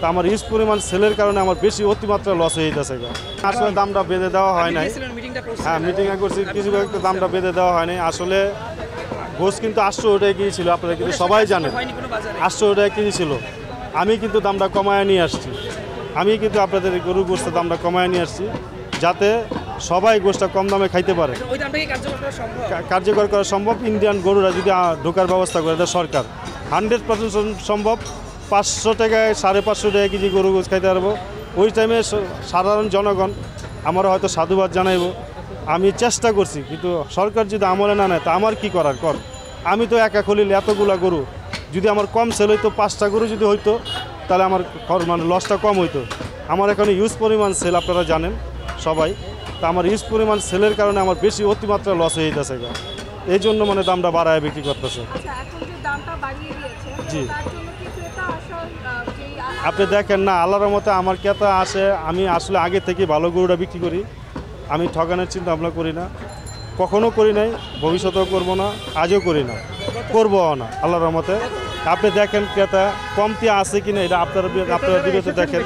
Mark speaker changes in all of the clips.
Speaker 1: তা আমার ইউজ পরিমাণ সেলের কারণে আমার বেশি অতিমাত্রা লস হয়ে যেতেছে। আসলে দামটা বেঁধে দেওয়া হয় নাই। হ্যাঁ, মিটিংয়ে করছি, কিছু একটু দামটা বেঁধে দেওয়া হয় নাই। আসলে গোস কিন্তু 800 টাকা কেজি ছিল, আপনারা কিন্তু সবাই জানেন 800 টাকা কেজি ছিল। আমি কিন্তু দামটা কমায় নিয়ে আসছি। আমি কিন্তু আপনাদের গরুর গোস্তের দামটা কমায় নিয়ে আসছি যাতে সবাই গোস্তটা কম দামে খাইতে পারে। কার্যকর করা সম্ভব। ইন্ডিয়ান গরুরা যদি ঢোকার ব্যবস্থা করে দেয় সরকার, 100% সম্ভব। 500 টাকায় 550 টাকা কেজি গরু গোস্ত খাইতে পারবো। ওই টাইমে সাধারণ জনগণ আমরা হয়তো সাধুবাদ জানাইব। আমি চেষ্টা করছি, কিন্তু সরকার যদি আমলে না নেয় তা আমার কি করার কর। আমি তো একা খলিল এতগুলা গরু, যদি আমার কম সেল হইতো, 5টা গরু যদি হইতো তাহলে আমার মানে লসটা কম হইতো। আমার এখানে ইউজ পরিমাণ সেল, আপনারা জানেন সবাই। তা আমার ইউজ পরিমাণ সেলের কারণে আমার বেশি অতিমাত্রা লস হয়ে যেতেছে। এই জন্য মানে দামটা বাড়ায় বিক্রি করতেছে। জি, আপনি দেখেন না, আল্লাহর রহমতে আমার ক্রেতা আসে। আমি আসলে আগে থেকে ভালো গরুটা বিক্রি করি। আমি ঠকানোর চিন্তা ভাবনা করি না, কখনো করি নাই, ভবিষ্যতেও করব না, আজও করি না, করবও না আল্লাহর রহমতে। আপনি দেখেন ক্রেতা কমতি আছে কিনা, এটা আপনারা ভিডিওতে দেখেন।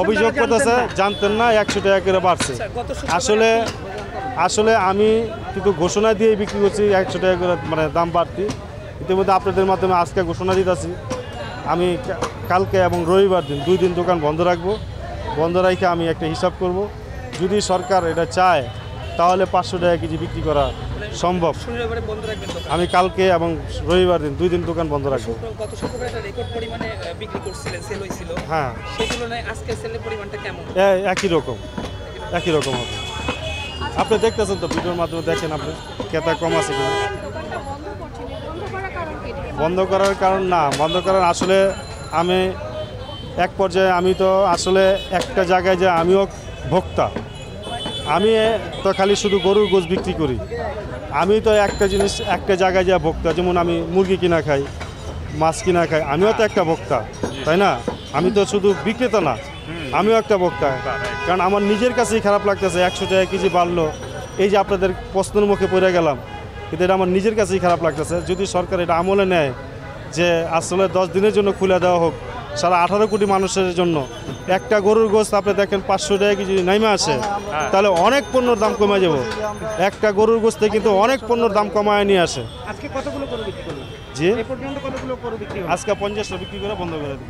Speaker 1: অভিযোগ করতেছে জানতেন না 100 টাকা করে বাড়ছে। আসলে আমি কিন্তু ঘোষণা দিয়ে বিক্রি করছি 100 টাকা করে, মানে দাম বাড়তি। ইতিমধ্যে আপনাদের মাধ্যমে আজকে ঘোষণা দিতেছি, আমি কালকে এবং রবিবার দিন 2 দিন দোকান বন্ধ রাখবো। বন্ধ রেখে আমি একটা হিসাব করব, যদি সরকার এটা চায় তাহলে 500 টাকা কেজি বিক্রি করা সম্ভব। আমি কালকে এবং রবিবার দিন 2 দিন দোকান বন্ধ রাখবো। হ্যাঁ, একই রকম হবে। আপনি দেখতেছেন তো, ভিডিওর মাধ্যমে দেখেন আপনি ক্রেতা কম আছে কিনা। বন্ধ করার কারণ না, বন্ধ করার আসলে আমি এক পর্যায়ে, আমি তো আসলে একটা জায়গায় যে আমিও ভোক্তা। আমি তো খালি শুধু গরুর গোশত বিক্রি করি, আমি তো একটা জিনিস একটা জায়গায় যা ভোক্তা। যেমন আমি মুরগি কিনা খাই, মাছ কিনা খাই, আমিও তো একটা ভোক্তা, তাই না? আমি তো শুধু বিক্রেতা না, আমিও একটা ভোক্তা। কারণ আমার নিজের কাছেই খারাপ লাগতেছে 100 টাকা কেজি বাড়লো। এই যে আপনাদের প্রশ্নের মুখে পড়ে গেলাম, কিন্তু এটা আমার নিজের কাছেই খারাপ লাগতেছে। যদি সরকার এটা আমলে নেয় যে আসলে 10 দিনের জন্য খুলে দেওয়া হোক সারা 18 কোটি মানুষের জন্য, একটা গরুর গোশত আপনি দেখেন 500 টাকা কেজি নাইমে আসে, তাহলে অনেক পণ্যর দাম কমে যাব। একটা গরুর গোশতে কিন্তু অনেক পণ্যর দাম কমায় নিয়ে আসে।
Speaker 2: আজকে কতগুলো গরু বিক্রি করলেন?
Speaker 1: জি,
Speaker 2: এই পর্যন্ত কতগুলো গরু বিক্রি হলো?
Speaker 1: আজকে 50টা বিক্রি করে বন্ধ করে দিই।